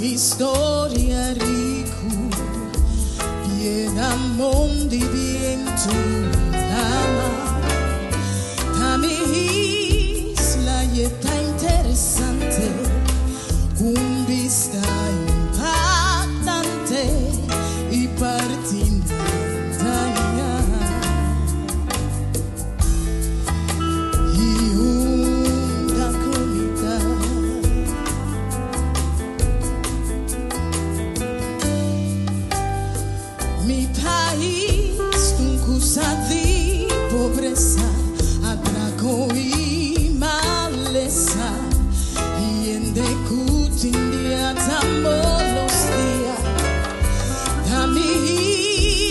Historia rico, piena mondi viento lama. A mi isla y está interesante, con vista impactante y partindo y una comida. Mi país, un cosa di pobreza, atraco y maleza, y en Decutindia todos los días. A mi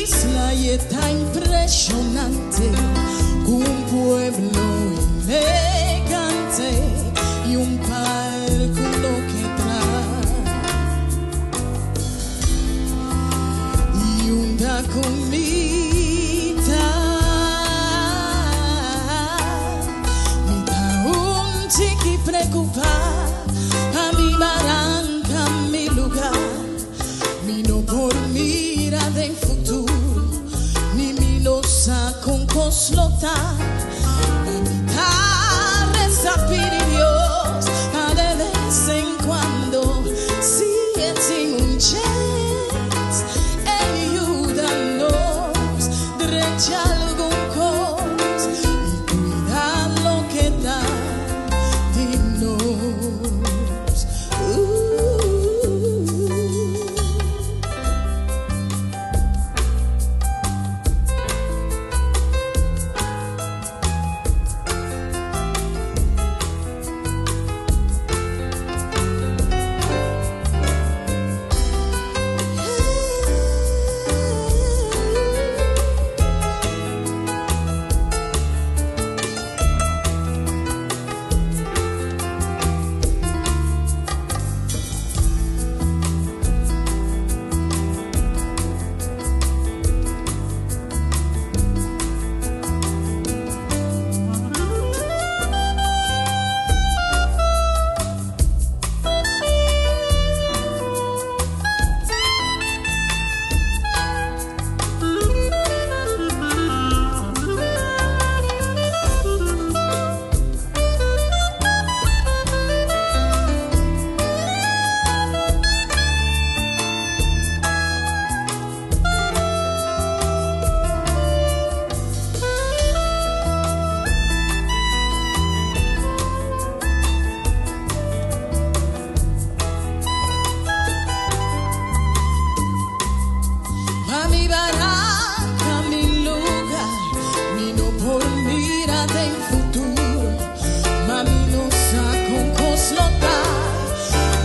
isla y está impresionante, un pueblo elegante y un parque lo que trae. Y una comida, me da un chiqui preocupar, a mi barranca, mi lugar, mi no por mira del futuro, ni mi losa con coslota, la mitad reza pide Dios, a de vez en cuando, si es sin un chance, ayúdanos, derecha algún cos, y cuida lo que da, dinos. Mi barranca, mi lugar, mi no por mira del futuro, mami no saco un coslota,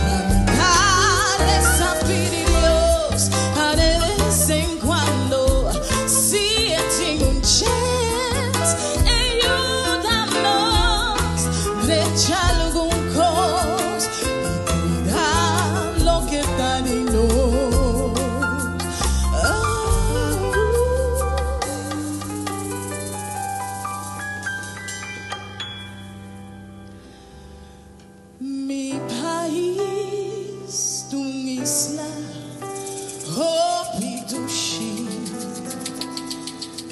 mami dale sapiri Dios, a de vez en cuando, si es un chance, ayúdanos, derecha algún cos, y cuida lo que está de no. Mi país, tu isla, Opitushi,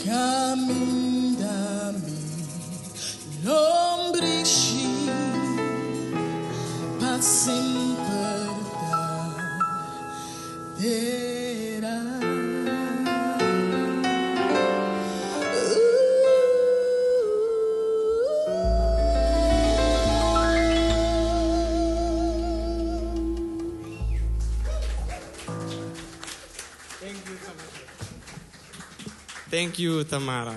caminda mi lombrici, pasim verdadera. Thank you, Tamara.